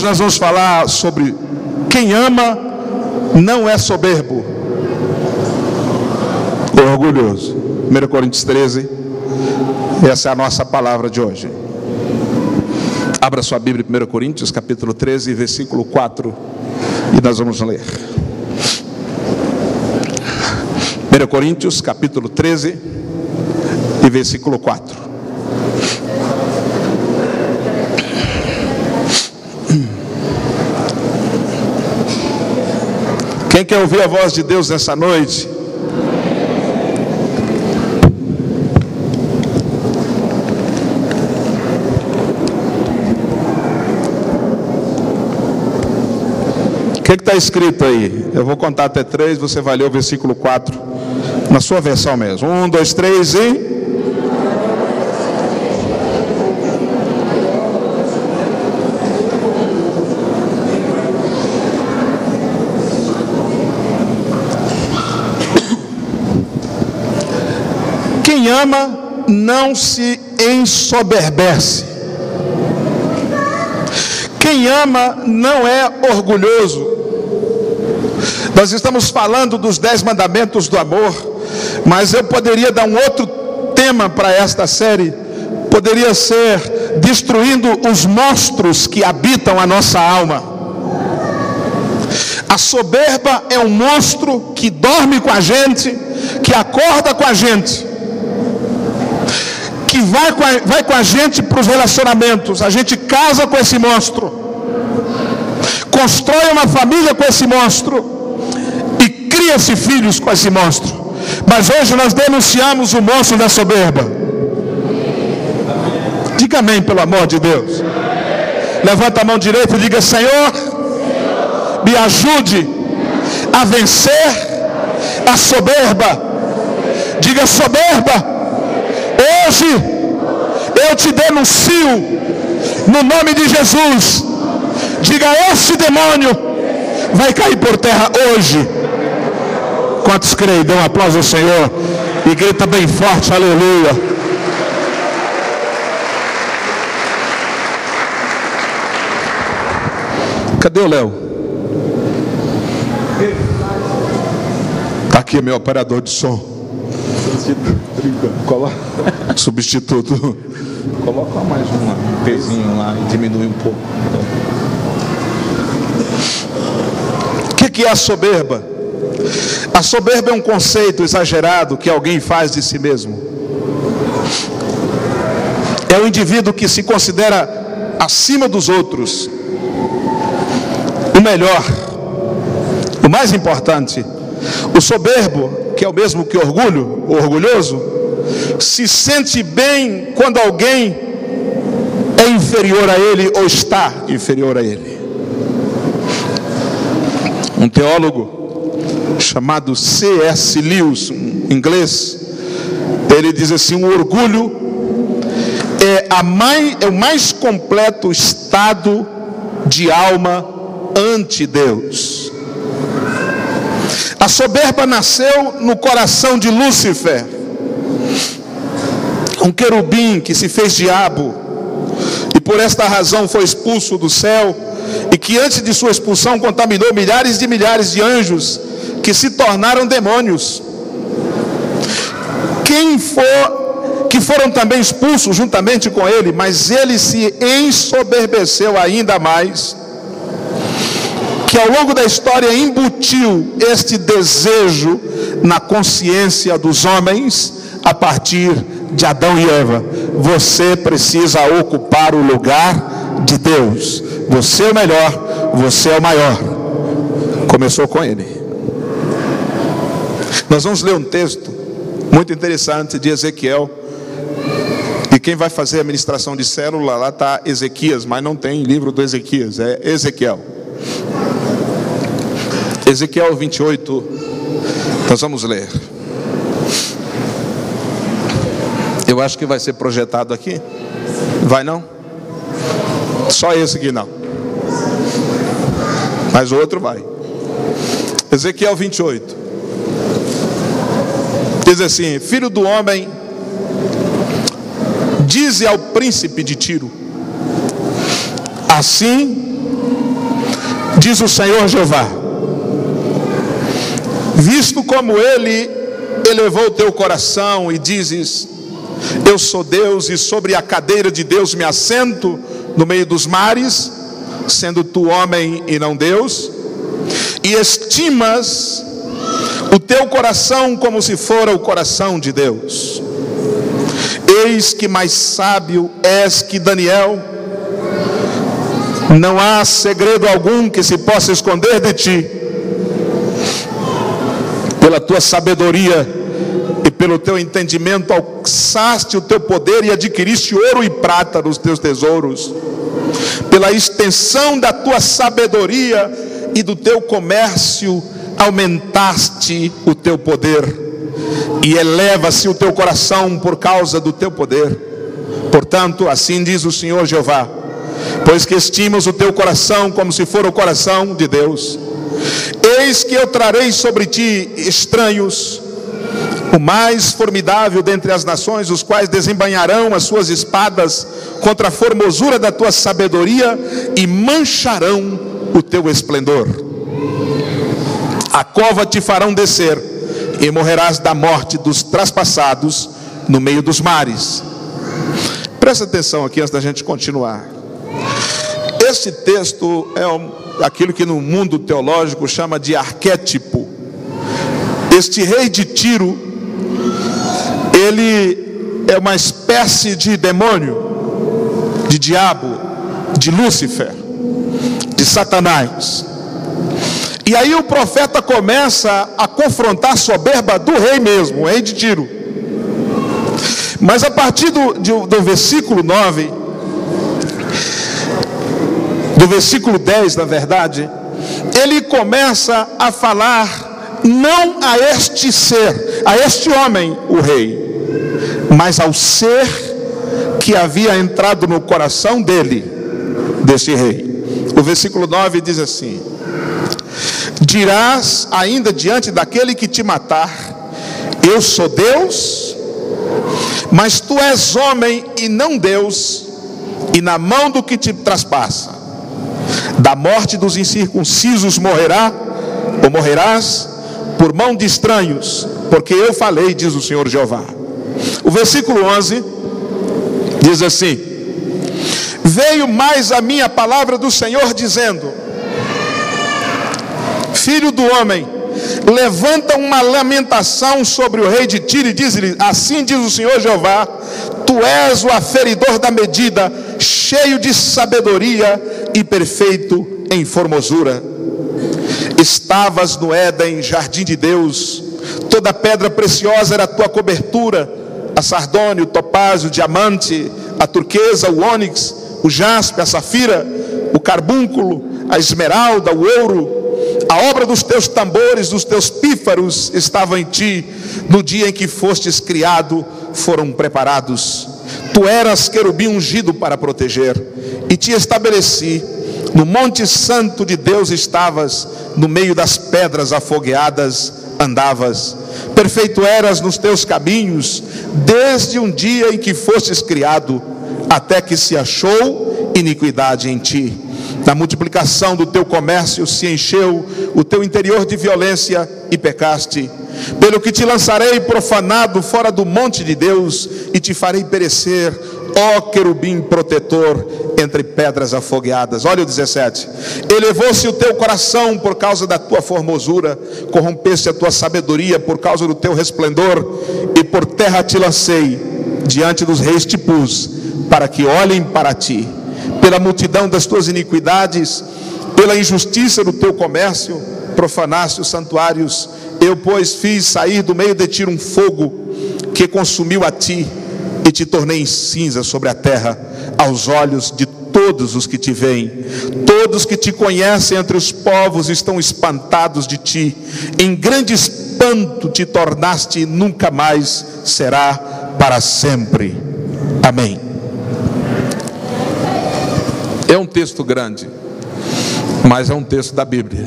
nós vamos falar sobre quem ama não é soberbo ou orgulhoso. 1 Coríntios 13, essa é a nossa palavra de hoje. Abra sua Bíblia em 1 Coríntios, capítulo 13, versículo 4, e nós vamos ler. 1 Coríntios, capítulo 13, e versículo 4. Quem quer ouvir a voz de Deus nessa noite? O que está escrito aí? Eu vou contar até 3, você vai ler o versículo 4, na sua versão mesmo. 1, 2, 3 e... Quem ama não se ensoberbece. Quem ama não é orgulhoso. Nós estamos falando dos 10 mandamentos do amor, mas eu poderia dar um outro tema para esta série. Poderia ser destruindo os monstros que habitam a nossa alma. A soberba é um monstro que dorme com a gente, que acorda com a gente, que vai com a gente para os relacionamentos. A gente casa com esse monstro, constrói uma família com esse monstro e cria-se filhos com esse monstro. Mas hoje nós denunciamos o monstro da soberba. Diga amém, pelo amor de Deus. Levanta a mão direita e diga: Senhor, me ajude a vencer a soberba. Diga: soberba, hoje eu te denuncio no nome de Jesus. Diga: esse demônio vai cair por terra hoje. Quantos creem? Dê um aplauso ao Senhor e grita bem forte: aleluia. Cadê o Léo? Está aqui meu operador de som. Substituto. Coloca mais um pezinho lá e diminui um pouco. O que é a soberba? A soberba é um conceito exagerado que alguém faz de si mesmo. É o indivíduo que se considera acima dos outros, o melhor, o mais importante. O soberbo, que é o mesmo que orgulho, o orgulhoso, se sente bem quando alguém é inferior a ele ou está inferior a ele. Um teólogo chamado C.S. Lewis, em inglês, ele diz assim: o orgulho é o mais completo estado de alma ante Deus. A soberba nasceu no coração de Lúcifer, um querubim que se fez diabo e por esta razão foi expulso do céu, e que antes de sua expulsão contaminou milhares de anjos que se tornaram demônios, que foram também expulsos juntamente com ele, mas ele se ensoberbeceu ainda mais, que ao longo da história embutiu este desejo na consciência dos homens a partir de Adão e Eva. Você precisa ocupar o lugar de Deus. Você é o melhor, você é o maior. Começou com ele. Nós vamos ler um texto muito interessante de Ezequiel. E quem vai fazer a ministração de célula, lá está Ezequias, mas não tem livro do Ezequias, é Ezequiel. Ezequiel 28, nós vamos ler. Eu acho que vai ser projetado aqui. Vai não? Só esse aqui não. Mas o outro vai. Ezequiel 28. Diz assim: filho do homem, dize ao príncipe de Tiro: assim diz o Senhor Jeová: visto como ele elevou o teu coração e dizes: eu sou Deus e sobre a cadeira de Deus me assento no meio dos mares, sendo tu homem e não Deus, e estimas o teu coração como se fora o coração de Deus. Eis que mais sábio és que Daniel. Não há segredo algum que se possa esconder de ti. Pela tua sabedoria e pelo teu entendimento alçaste o teu poder e adquiriste ouro e prata nos teus tesouros. Pela extensão da tua sabedoria e do teu comércio aumentaste o teu poder, e eleva-se o teu coração por causa do teu poder. Portanto, assim diz o Senhor Jeová: pois que estimas o teu coração como se for o coração de Deus, eis que eu trarei sobre ti estranhos, o mais formidável dentre as nações, os quais desembainharão as suas espadas contra a formosura da tua sabedoria e mancharão o teu esplendor. A cova te farão descer e morrerás da morte dos traspassados no meio dos mares. Presta atenção aqui antes da gente continuar. Esse texto é aquilo que no mundo teológico chama de arquétipo. Este rei de Tiro, ele é uma espécie de demônio, de diabo, de Lúcifer, de Satanás. E aí o profeta começa a confrontar a soberba do rei mesmo, o rei de Tiro. Mas a partir do versículo 9, do versículo 10, na verdade, ele começa a falar não a este ser, a este homem, o rei, mas ao ser que havia entrado no coração dele, desse rei. O versículo 9 diz assim: dirás ainda diante daquele que te matar: eu sou Deus, mas tu és homem e não Deus, e na mão do que te traspassa, da morte dos incircuncisos morrerás por mão de estranhos, porque eu falei, diz o Senhor Jeová. O versículo 11 diz assim: veio mais a minha palavra do Senhor dizendo: filho do homem, levanta uma lamentação sobre o rei de Tiro e diz-lhe: assim diz o Senhor Jeová, tu és o aferidor da medida, cheio de sabedoria e perfeito em formosura. Estavas no Éden, jardim de Deus, toda pedra preciosa era a tua cobertura, a sardônio, o topázio, o diamante, a turquesa, o ônix, o jaspe, a safira, o carbúnculo, a esmeralda, o ouro. A obra dos teus tambores, dos teus pífaros estava em ti. No dia em que fostes criado, foram preparados. Tu eras querubim ungido para proteger, e te estabeleci. No monte santo de Deus estavas, no meio das pedras afogueadas andavas. Perfeito eras nos teus caminhos, desde um dia em que fostes criado, até que se achou iniquidade em ti. Na multiplicação do teu comércio se encheu o teu interior de violência e pecaste. Pelo que te lançarei profanado fora do monte de Deus, e te farei perecer, ó querubim protetor, entre pedras afogueadas. Olha o 17: elevou-se o teu coração por causa da tua formosura, corrompeste a tua sabedoria por causa do teu resplendor, e por terra te lancei, diante dos reis te pus, para que olhem para ti. Pela multidão das tuas iniquidades, pela injustiça do teu comércio, profanaste os santuários. Eu, pois, fiz sair do meio de ti um fogo que consumiu a ti, e te tornei em cinza sobre a terra, aos olhos de todos os que te veem. Todos que te conhecem entre os povos estão espantados de ti. Em grande espanto te tornaste, e nunca mais será para sempre. Amém. É um texto grande, mas é um texto da Bíblia.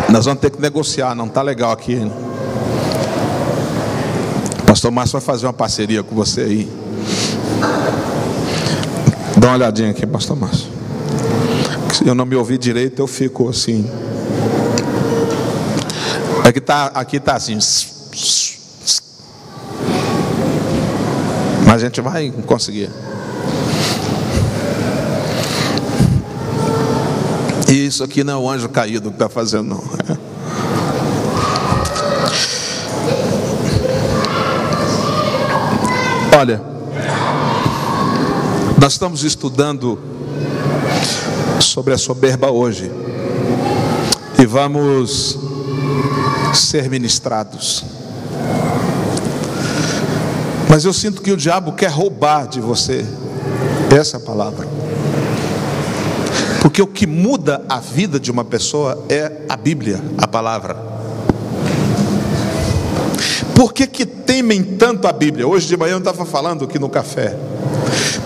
Nós vamos ter que negociar, não está legal aqui. O pastor Márcio vai fazer uma parceria com você aí. Dá uma olhadinha aqui, pastor Márcio. Se eu não me ouvir direito, eu fico assim. Aqui tá assim. Mas a gente vai conseguir. E isso aqui não é o anjo caído que está fazendo, não. Olha, nós estamos estudando sobre a soberba hoje. E vamos ser ministrados. Mas eu sinto que o diabo quer roubar de você essa palavra. Porque o que muda a vida de uma pessoa é a Bíblia, a palavra. Por que temem tanto a Bíblia? Hoje de manhã eu estava falando aqui no café.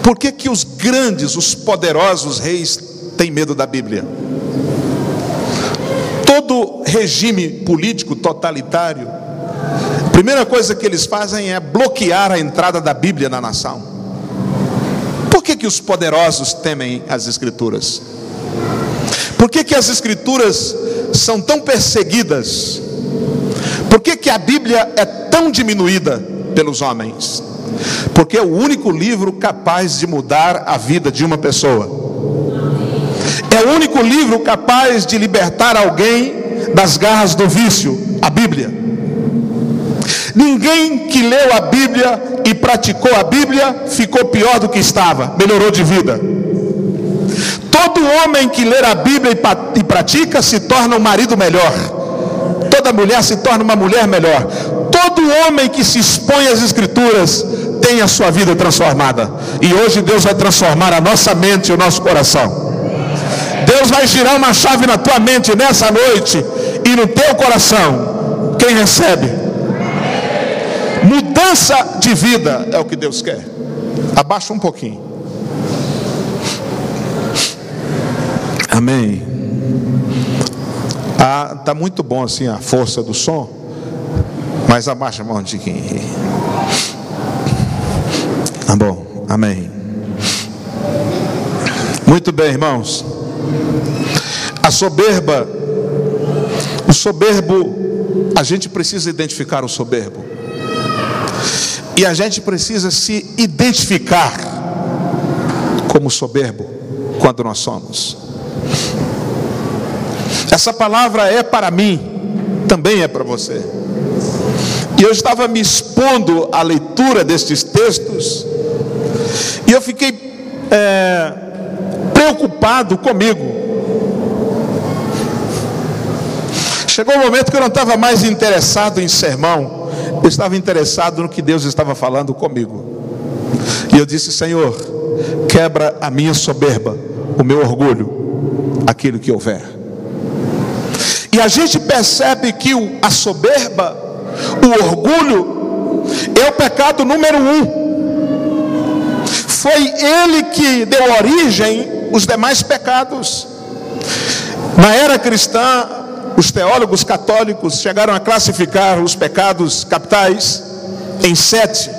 Por que os grandes, os poderosos reis têm medo da Bíblia? Todo regime político totalitário, a primeira coisa que eles fazem é bloquear a entrada da Bíblia na nação. Por que os poderosos temem as Escrituras? Por que as Escrituras são tão perseguidas? Por que a Bíblia é tão diminuída pelos homens? Porque é o único livro capaz de mudar a vida de uma pessoa. É o único livro capaz de libertar alguém das garras do vício, a Bíblia. Ninguém que leu a Bíblia e praticou a Bíblia ficou pior do que estava, melhorou de vida. Todo homem que lê a Bíblia e pratica se torna um marido melhor. Toda mulher se torna uma mulher melhor. Todo homem que se expõe às Escrituras tem a sua vida transformada. E hoje Deus vai transformar a nossa mente e o nosso coração. Deus vai girar uma chave na tua mente nessa noite e no teu coração. Quem recebe? Mudança de vida é o que Deus quer. Abaixa um pouquinho. Amém. Tá muito bom assim a força do som, mas abaixa a mão de quem. Tá bom. Amém. Muito bem, irmãos. A soberba, o soberbo, a gente precisa identificar o soberbo. E a gente precisa se identificar como soberbo quando nós somos. Essa palavra é para mim, também é para você. E eu estava me expondo à leitura destes textos, e eu fiquei preocupado comigo. Chegou um momento que eu não estava mais interessado em sermão, eu estava interessado no que Deus estava falando comigo. E eu disse: Senhor, quebra a minha soberba, o meu orgulho, aquilo que houver. E a gente percebe que a soberba, o orgulho, é o pecado número 1. Foi ele que deu origem aos demais pecados. Na era cristã, os teólogos católicos chegaram a classificar os pecados capitais em 7.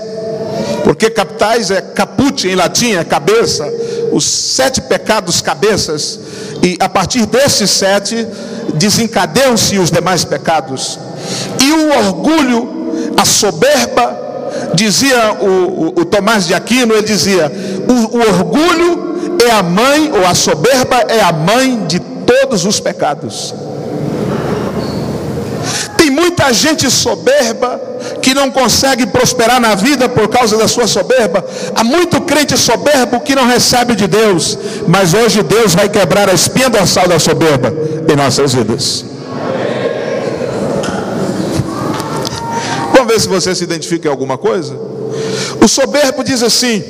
Porque capitais é caput em latim, é cabeça. Os 7 pecados cabeças. E a partir desses 7 desencadeiam-se os demais pecados. E o orgulho, a soberba, dizia o Tomás de Aquino, ele dizia: o orgulho é a mãe, ou a soberba é a mãe de todos os pecados. Tem muita gente soberba que não consegue prosperar na vida por causa da sua soberba. Há muito crente soberbo que não recebe de Deus. Mas hoje Deus vai quebrar a espinha dorsal da soberba em nossas vidas. Vamos ver se você se identifica em alguma coisa. O soberbo diz assim: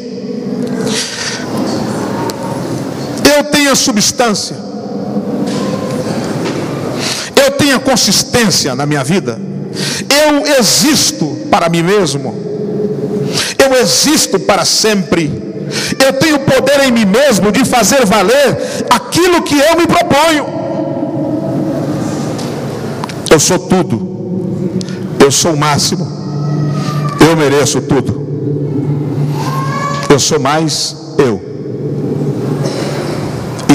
eu tenho a substância, eu tenho a consistência na minha vida, eu existo para mim mesmo, eu existo para sempre, eu tenho poder em mim mesmo de fazer valer aquilo que eu me proponho. Eu sou tudo, eu sou o máximo, eu mereço tudo, eu sou mais eu.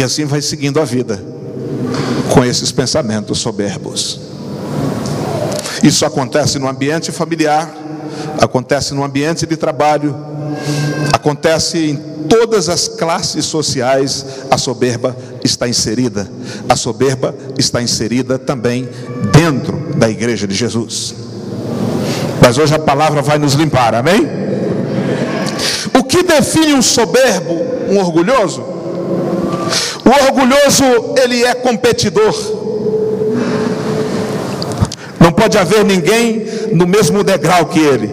E assim vai seguindo a vida, com esses pensamentos soberbos. Isso acontece no ambiente familiar, acontece no ambiente de trabalho, acontece em todas as classes sociais. A soberba está inserida. A soberba está inserida também dentro da igreja de Jesus. Mas hoje a palavra vai nos limpar, amém? O que define um soberbo, um orgulhoso? O orgulhoso, ele é competidor. Não pode haver ninguém no mesmo degrau que ele.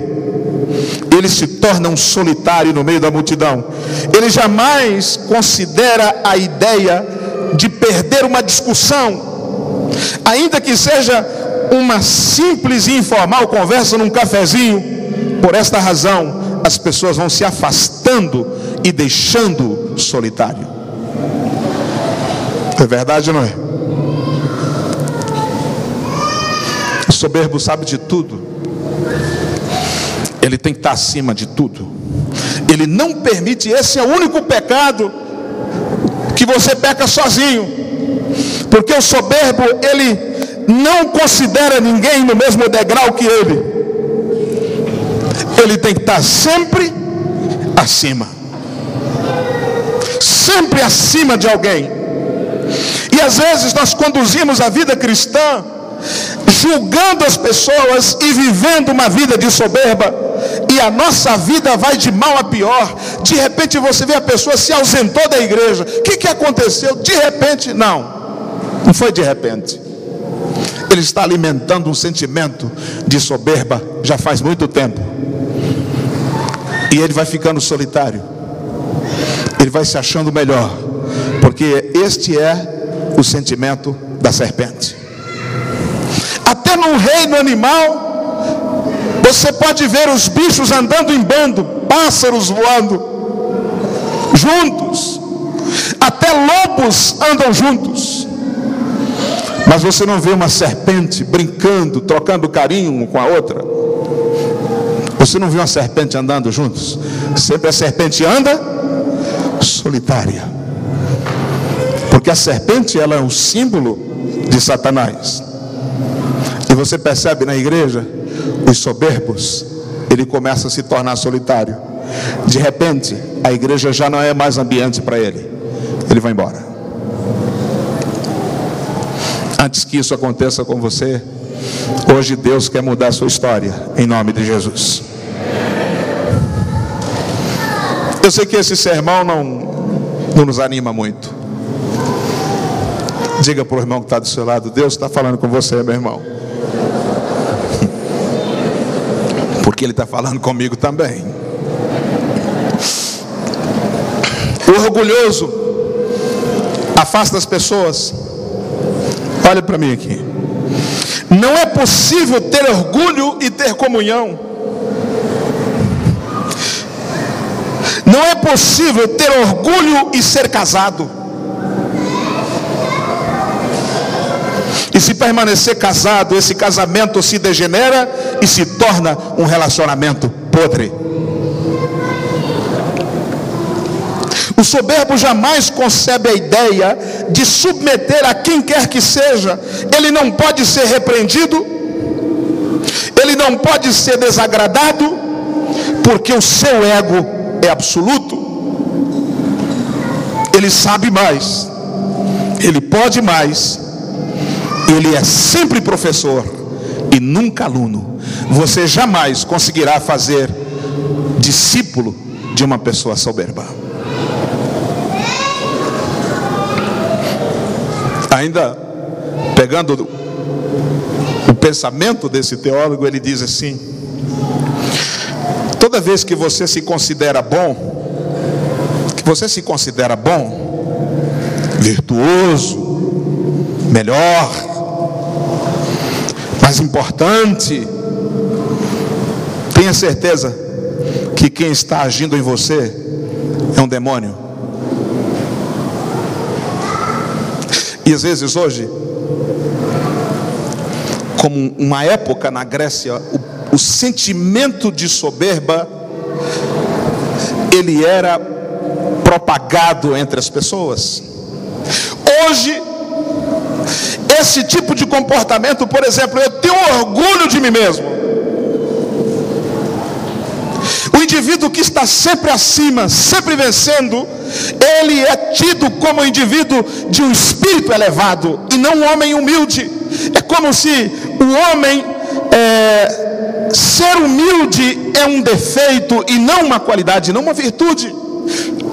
Ele se torna um solitário no meio da multidão. Ele jamais considera a ideia de perder uma discussão, ainda que seja uma simples e informal conversa num cafezinho. Por esta razão, as pessoas vão se afastando e deixando solitário. É verdade ou não é? O soberbo sabe de tudo. Ele tem que estar acima de tudo. Ele não permite. Esse é o único pecado que você peca sozinho, porque o soberbo, ele não considera ninguém no mesmo degrau que ele. Ele tem que estar sempre acima, sempre acima de alguém. E às vezes nós conduzimos a vida cristã julgando as pessoas e vivendo uma vida de soberba, e a nossa vida vai de mal a pior. De repente você vê a pessoa se ausentou da igreja. O que aconteceu? De repente? Não foi de repente. Ele está alimentando um sentimento de soberba já faz muito tempo, e ele vai ficando solitário. Ele vai se achando melhor, porque este é o sentimento da serpente. Até num reino animal, você pode ver os bichos andando em bando, pássaros voando juntos, até lobos andam juntos. Mas você não vê uma serpente brincando, trocando carinho com a outra. Você não vê uma serpente andando juntos. Sempre a serpente anda solitária, porque a serpente, ela é um símbolo de Satanás. E você percebe na igreja, os soberbos, ele começa a se tornar solitário. De repente, a igreja já não é mais ambiente para ele. Ele vai embora. Antes que isso aconteça com você, hoje Deus quer mudar a sua história, em nome de Jesus. Eu sei que esse sermão não nos anima muito. Diga para o irmão que está do seu lado: Deus está falando com você, meu irmão. Porque Ele está falando comigo também. O orgulhoso afasta as pessoas. Olha para mim aqui. Não é possível ter orgulho e ter comunhão. Não é possível ter orgulho e ser casado. E se permanecer casado, esse casamento se degenera e se torna um relacionamento podre. O soberbo jamais concebe a ideia de submeter a quem quer que seja. Ele não pode ser repreendido, ele não pode ser desagradado, porque o seu ego é absoluto. Ele sabe mais, ele pode mais. Ele é sempre professor e nunca aluno. Você jamais conseguirá fazer discípulo de uma pessoa soberba. Ainda pegando o pensamento desse teólogo, ele diz assim: toda vez que você se considera bom, virtuoso, melhor, mais importante, tenha certeza que quem está agindo em você é um demônio. E às vezes hoje, como uma época na Grécia, o sentimento de soberba, ele era propagado entre as pessoas. hoje, esse tipo de comportamento, por exemplo, eu tenho orgulho de mim mesmo. O indivíduo que está sempre acima, sempre vencendo, ele é tido como um indivíduo de um espírito elevado e não um homem humilde. É como se o homem ser humilde é um defeito e não uma qualidade, não uma virtude.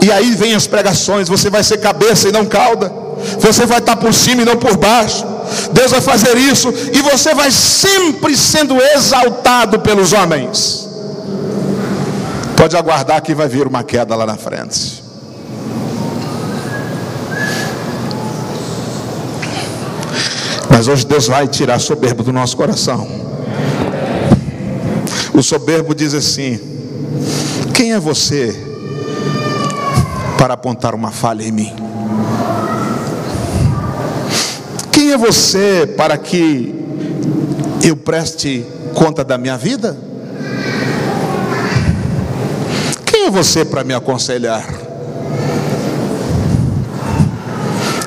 E aí vem as pregações: você vai ser cabeça e não cauda, você vai estar por cima e não por baixo, Deus vai fazer isso, e você vai sempre sendo exaltado pelos homens. Pode aguardar que vai vir uma queda lá na frente. Mas hoje Deus vai tirar a soberba do nosso coração. O soberbo diz assim: quem é você para apontar uma falha em mim? Quem é você para que eu preste conta da minha vida? Quem é você para me aconselhar?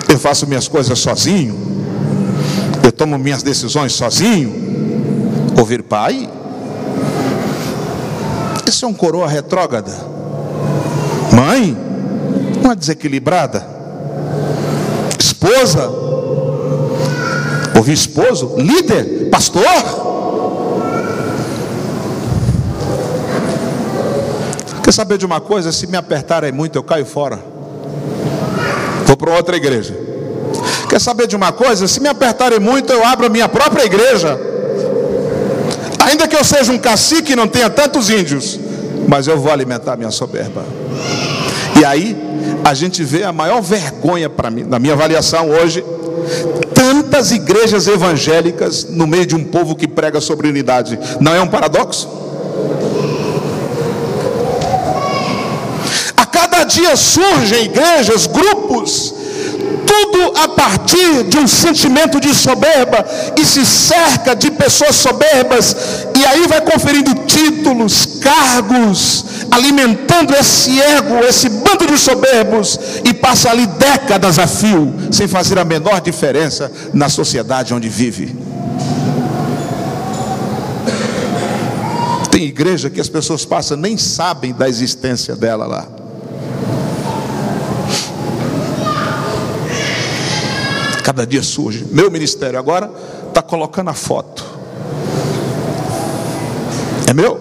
Eu faço minhas coisas sozinho, eu tomo minhas decisões sozinho. Ouvir pai? Isso é um coroa retrógrada. Mãe? Uma desequilibrada. Esposa? Ouvir esposo? Líder? Pastor? Quer saber de uma coisa? Se me apertarem muito, eu caio fora, vou para outra igreja. Quer saber de uma coisa? Se me apertarem muito, eu abro a minha própria igreja. Ainda que eu seja um cacique e não tenha tantos índios, mas eu vou alimentar a minha soberba. E aí a gente vê a maior vergonha para mim, na minha avaliação hoje, tantas igrejas evangélicas no meio de um povo que prega sobre unidade. Não é um paradoxo? A cada dia surgem igrejas, grupos, tudo a partir de um sentimento de soberba, e se cerca de pessoas soberbas, e aí vai conferindo títulos, cargos, alimentando esse ego, esse bando de soberbos, e passa ali décadas a fio, sem fazer a menor diferença na sociedade onde vive. Tem igreja que as pessoas passam, nem sabem da existência dela lá. Cada dia surge. Meu ministério agora está colocando a foto. É meu?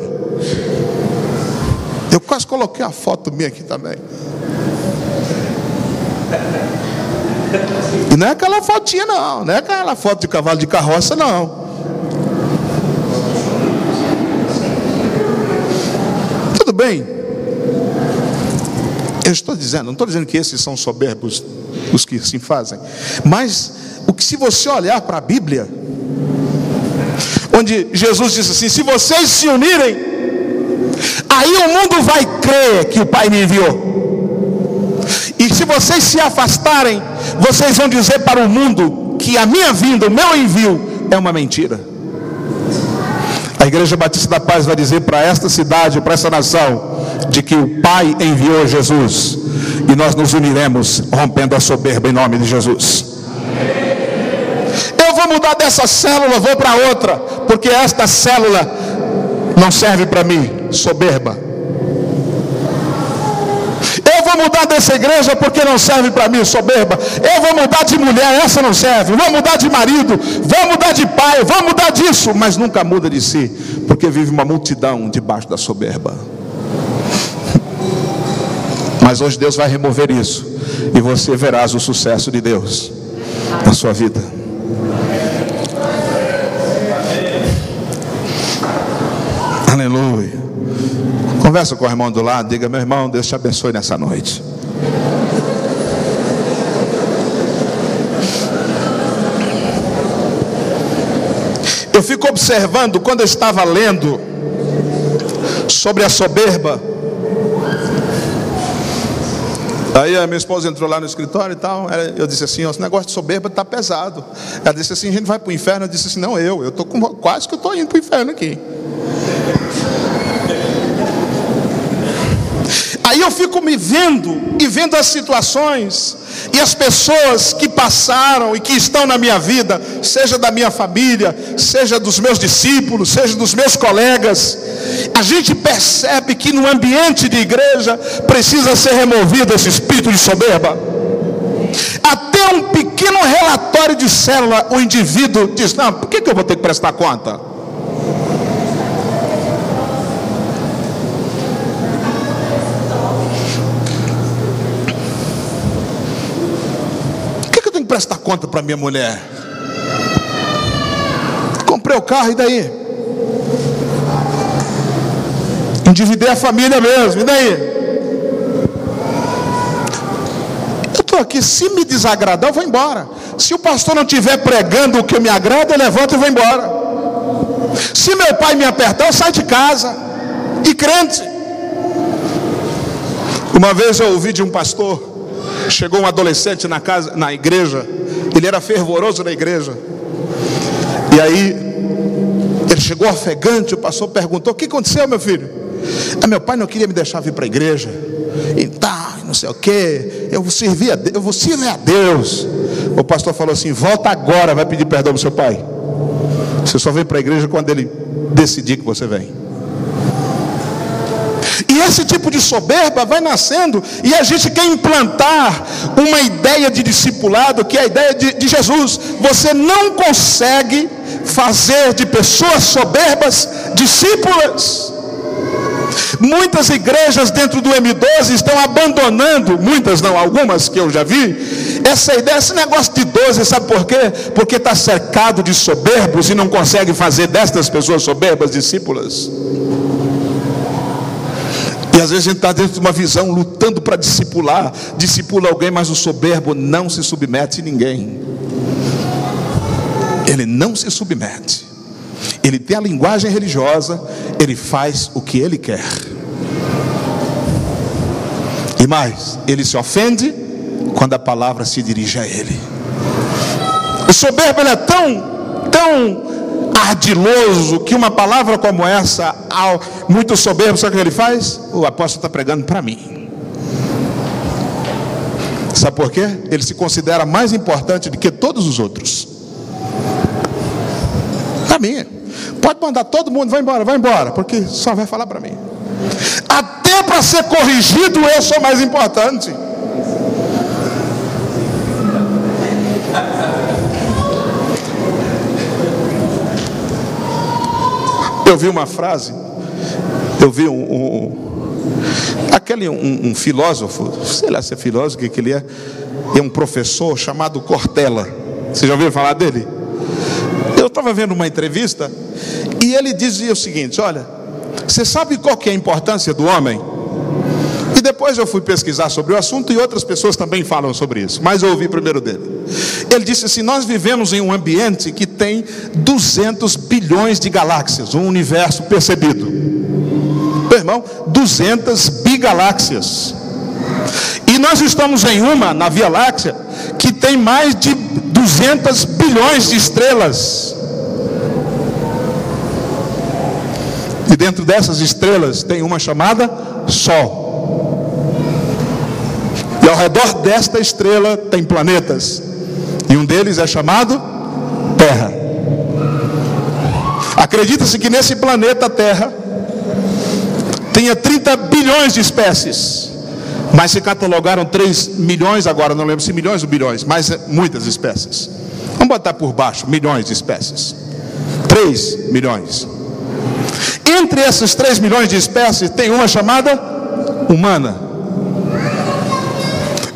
Eu quase coloquei a foto minha aqui também. E não é aquela fotinha não, não é aquela foto de cavalo de carroça não. Tudo bem. Eu estou dizendo, não estou dizendo que esses são soberbos, os que assim fazem, mas o que, se você olhar para a Bíblia, onde Jesus disse assim: se vocês se unirem, aí o mundo vai crer que o Pai me enviou. E se vocês se afastarem, vocês vão dizer para o mundo que a minha vinda, o meu envio é uma mentira. A Igreja Batista da Paz vai dizer para esta cidade, para essa nação, de que o Pai enviou Jesus, e nós nos uniremos rompendo a soberba em nome de Jesus. Eu vou mudar dessa célula, vou para outra, porque esta célula não serve para mim, soberba. Eu vou mudar dessa igreja porque não serve para mim, soberba. Eu vou mudar de mulher, essa não serve. Vou mudar de marido, vou mudar de pai, vou mudar disso, mas nunca muda de si, porque vive uma multidão debaixo da soberba. Mas hoje Deus vai remover isso, e você verás o sucesso de Deus na sua vida. Aleluia. Conversa com o irmão do lado, diga: meu irmão, Deus te abençoe nessa noite. Eu fico observando, quando eu estava lendo sobre a soberba, aí a minha esposa entrou lá no escritório e tal, eu disse assim: esse negócio de soberba está pesado. Ela disse assim: a gente vai para o inferno? Eu disse assim: não, eu estou quase que eu estou indo para o inferno aqui. Aí Aí eu fico me vendo e vendo as situações e as pessoas que passaram e que estão na minha vida, seja da minha família, seja dos meus discípulos, seja dos meus colegas. A gente percebe que no ambiente de igreja precisa ser removido esse espírito de soberba. Até um pequeno relatório de célula, o indivíduo diz: não, por que eu vou ter que prestar conta? Por que eu tenho que prestar conta para minha mulher? Comprei o carro, e daí? Endividei a família mesmo, e daí? Aqui, se me desagradar, eu vou embora. Se o pastor não estiver pregando o que me agrada, eu levanto e vou embora. Se meu pai me apertar, eu saio de casa. E crente. Uma vez eu ouvi de um pastor, chegou um adolescente na igreja, ele era fervoroso na igreja, e aí ele chegou ofegante. O pastor perguntou: o que aconteceu, meu filho? Meu pai não queria me deixar vir para a igreja, então não sei o que, eu vou servir a Deus. O pastor falou assim: volta agora, vai pedir perdão do seu pai. Você só vem para a igreja quando ele decidir que você vem. E esse tipo de soberba vai nascendo, e a gente quer implantar uma ideia de discipulado, que é a ideia de Jesus. Você não consegue fazer de pessoas soberbas discípulas. Muitas igrejas dentro do M12 estão abandonando, muitas não, algumas que eu já vi, essa ideia, esse negócio de 12, sabe por quê? Porque está cercado de soberbos e não consegue fazer destas pessoas soberbas discípulas. E às vezes a gente está dentro de uma visão, lutando para discipula alguém, mas o soberbo não se submete a ninguém. Ele não se submete. Ele tem a linguagem religiosa, ele faz o que ele quer. E mais, ele se ofende quando a palavra se dirige a ele. O soberbo, ele é tão ardiloso que uma palavra como essa, muito soberbo, sabe o que ele faz? O apóstolo está pregando para mim. Sabe por quê? Ele se considera mais importante do que todos os outros. Para mim. Pode mandar todo mundo, vai embora, porque só vai falar para mim. Até para ser corrigido eu sou mais importante. Eu vi uma frase, eu vi um filósofo, sei lá se é filósofo, o que ele é um professor chamado Cortella. Você já ouviu falar dele? Eu estava vendo uma entrevista e ele dizia o seguinte: olha, você sabe qual que é a importância do homem? E depois eu fui pesquisar sobre o assunto e outras pessoas também falam sobre isso, mas eu ouvi primeiro dele. Ele disse assim: nós vivemos em um ambiente que tem 200 bilhões de galáxias, um universo percebido. Meu irmão, 200 bigaláxias. E nós estamos em uma, na Via Láctea, que tem mais de 200 bilhões de estrelas. E dentro dessas estrelas tem uma chamada Sol. E ao redor desta estrela tem planetas. E um deles é chamado Terra. Acredita-se que nesse planeta Terra tenha 30 bilhões de espécies. Mas se catalogaram 3 milhões, agora não lembro se milhões ou bilhões, mas muitas espécies. Vamos botar por baixo, milhões de espécies. 3 milhões. Entre essas 3 milhões de espécies, tem uma chamada humana.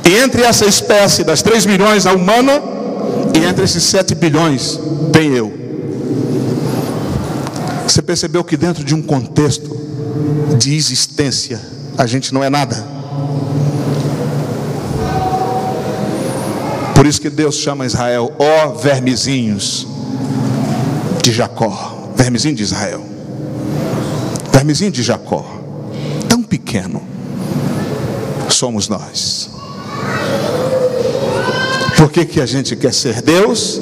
E entre essa espécie das 3 milhões, a humana, e entre esses 7 bilhões, tem eu. Você percebeu que dentro de um contexto de existência, a gente não é nada? Por isso que Deus chama Israel, ó vermezinhos de Jacó. Vermezinho de Israel. Vermezinho de Jacó. Tão pequeno somos nós. Por que a gente quer ser Deus?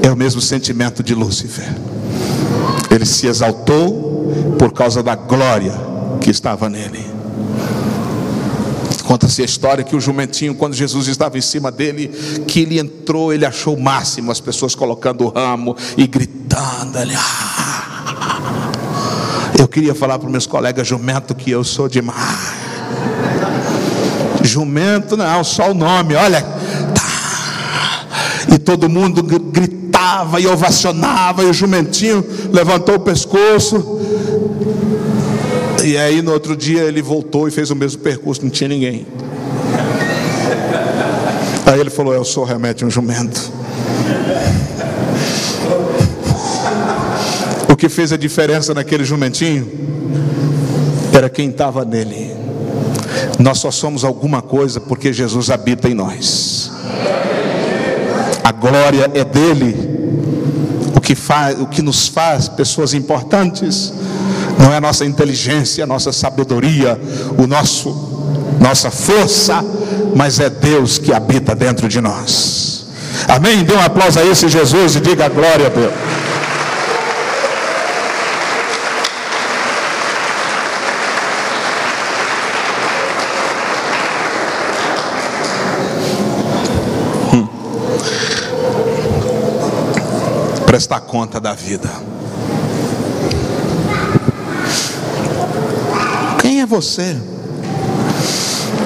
É o mesmo sentimento de Lúcifer. Ele se exaltou por causa da glória que estava nele. Conta-se a história que o jumentinho, quando Jesus estava em cima dele, que ele entrou, ele achou o máximo, as pessoas colocando o ramo e gritando ali. Eu queria falar para os meus colegas jumento que eu sou demais. Jumento não, só o nome, olha. E todo mundo gritava e ovacionava, e o jumentinho levantou o pescoço. E aí no outro dia ele voltou e fez o mesmo percurso, não tinha ninguém. Aí ele falou: eu sou realmente um jumento. O que fez a diferença naquele jumentinho era quem estava nele. Nós só somos alguma coisa porque Jesus habita em nós. A glória é dele. O que nos faz pessoas importantes não é a nossa inteligência, a nossa sabedoria, nossa força, mas é Deus que habita dentro de nós. Amém? Dê um aplauso a esse Jesus e diga glória a Deus. Prestar conta da vida. Quem é você?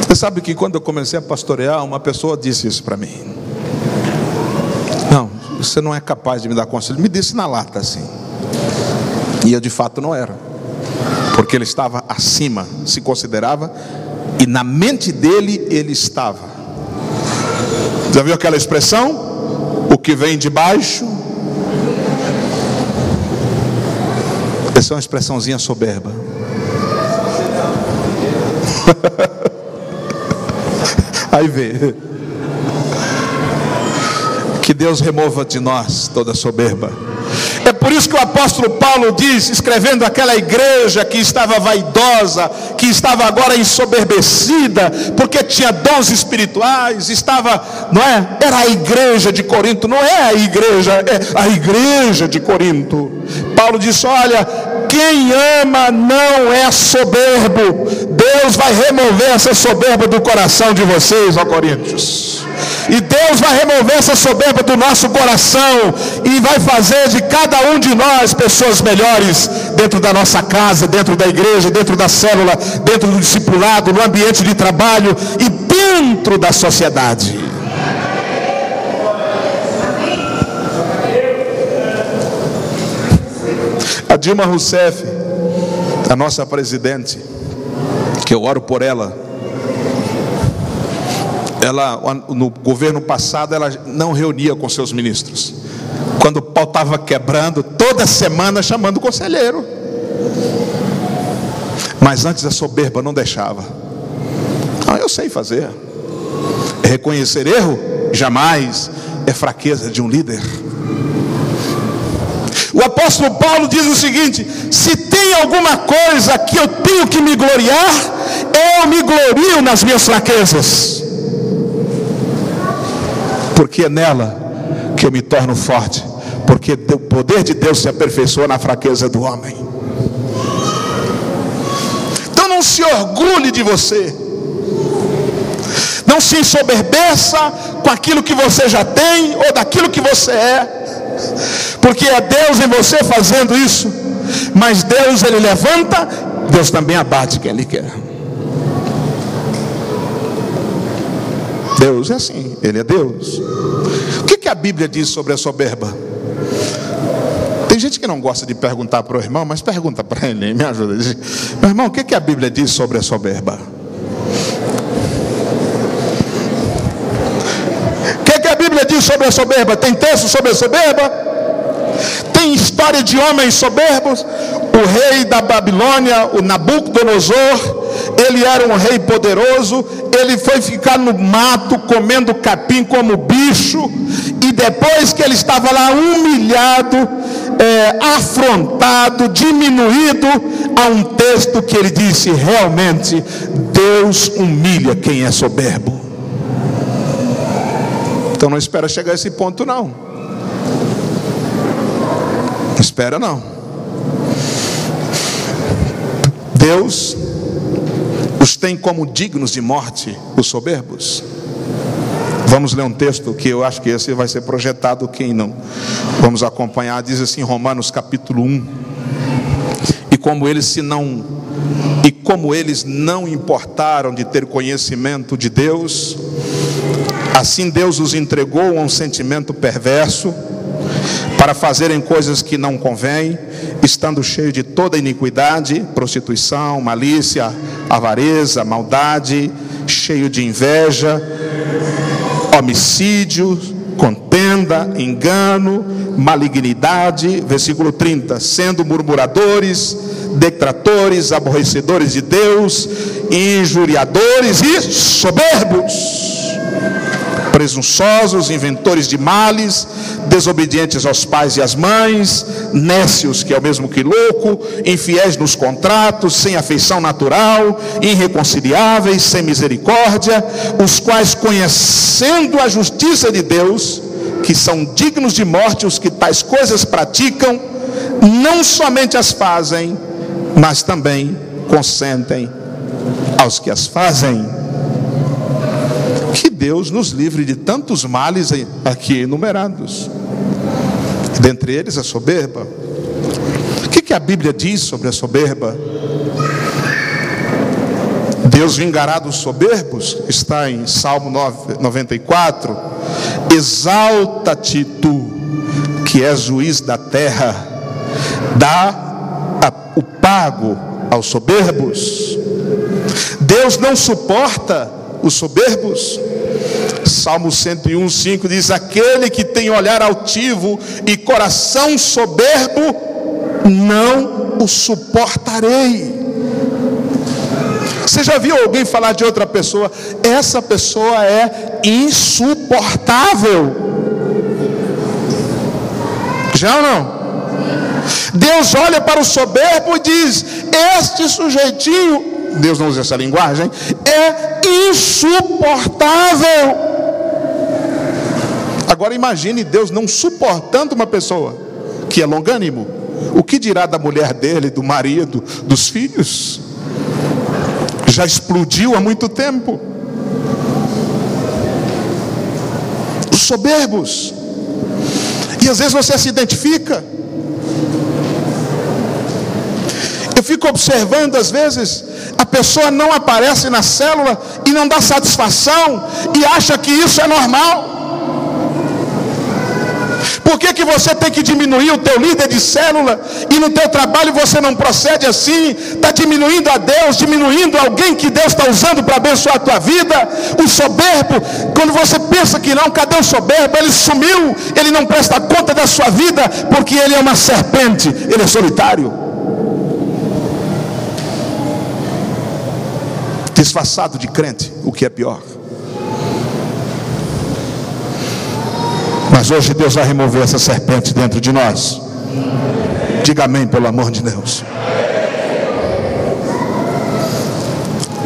Você sabe que quando eu comecei a pastorear, uma pessoa disse isso para mim: não, você não é capaz de me dar conselho. Me disse na lata assim. E eu de fato não era, porque ele estava acima, se considerava, e na mente dele ele estava. Já viu aquela expressão? O que vem de baixo. Essa é uma expressãozinha soberba. Aí vê. Que Deus remova de nós toda soberba. É por isso que o apóstolo Paulo diz, escrevendo aquela igreja que estava vaidosa, que estava agora ensoberbecida, porque tinha dons espirituais, não é? Era a igreja de Corinto, não é a igreja, é a igreja de Corinto. Paulo disse: olha, quem ama não é soberbo. Deus vai remover essa soberba do coração de vocês, ó Coríntios. E Deus vai remover essa soberba do nosso coração e vai fazer de cada um de nós pessoas melhores, dentro da nossa casa, dentro da igreja, dentro da célula, dentro do discipulado, no ambiente de trabalho e dentro da sociedade. A Dilma Rousseff, a nossa presidente, que eu oro por ela, no governo passado, ela não reunia com seus ministros. Quando o pau estava quebrando, toda semana chamando o conselheiro. Mas antes a soberba não deixava. Eu sei fazer. Reconhecer erro jamais é fraqueza de um líder. O apóstolo Paulo diz o seguinte: se tem alguma coisa que eu tenho que me gloriar, eu me glorio nas minhas fraquezas, porque é nela que eu me torno forte, porque o poder de Deus se aperfeiçoa na fraqueza do homem. Então não se orgulhe de você, não se ensoberbeça com aquilo que você já tem ou daquilo que você é, porque é Deus em você fazendo isso. Mas Deus, Ele levanta, Deus também abate quem Ele quer. Deus é assim, Ele é Deus. O que a Bíblia diz sobre a soberba? Tem gente que não gosta de perguntar para o irmão, mas pergunta para ele, me ajuda. Meu irmão, o que a Bíblia diz sobre a soberba? O que a Bíblia diz sobre a soberba? Tem texto sobre a soberba? Tem história de homens soberbos. O rei da Babilônia, o Nabucodonosor, ele era um rei poderoso. Ele foi ficar no mato comendo capim como bicho, e depois que ele estava lá humilhado, afrontado, diminuído, há um texto que ele disse: realmente Deus humilha quem é soberbo. Então não espera chegar a esse ponto, não. Não espera, não. Deus, o os tem como dignos de morte os soberbos. Vamos ler um texto que eu acho que esse vai ser projetado, quem não vamos acompanhar. Diz assim, Romanos capítulo 1: E como eles não importaram de ter conhecimento de Deus, assim Deus os entregou a um sentimento perverso, para fazerem coisas que não convêm, estando cheios de toda iniquidade, prostituição, malícia, avareza, maldade, cheio de inveja, homicídio, contenda, engano, malignidade. Versículo 30: sendo murmuradores, detratores, aborrecedores de Deus, injuriadores e soberbos, presunçosos, inventores de males, desobedientes aos pais e às mães, nécios, que é o mesmo que louco, infiéis nos contratos, sem afeição natural, irreconciliáveis, sem misericórdia, os quais, conhecendo a justiça de Deus, que são dignos de morte os que tais coisas praticam, não somente as fazem, mas também consentem aos que as fazem. Que Deus nos livre de tantos males aqui enumerados, dentre eles a soberba. O que a Bíblia diz sobre a soberba? Deus vingará dos soberbos, está em Salmo 94. Exalta-te tu, que és juiz da terra, dá o pago aos soberbos. Deus não suporta os soberbos. Salmo 101:5 diz: aquele que tem olhar altivo e coração soberbo, não o suportarei. Você já viu alguém falar de outra pessoa? Essa pessoa é insuportável. Já ou não? Deus olha para o soberbo e diz: este sujeitinho, Deus não usa essa linguagem, é insuportável. Agora imagine Deus não suportando uma pessoa que é longânimo. O que dirá da mulher dele, do marido, dos filhos? Já explodiu há muito tempo. Os soberbos. E às vezes você se identifica. Eu fico observando, às vezes, a pessoa não aparece na célula e não dá satisfação e acha que isso é normal. Por que você tem que diminuir o teu líder de célula e no teu trabalho você não procede assim? Está diminuindo a Deus, diminuindo alguém que Deus está usando para abençoar a tua vida. O soberbo, quando você pensa que não, cadê o soberbo? Ele sumiu, ele não presta conta da sua vida, porque ele é uma serpente, ele é solitário, disfarçado de crente, o que é pior. Mas hoje Deus vai remover essa serpente dentro de nós. Diga amém, pelo amor de Deus.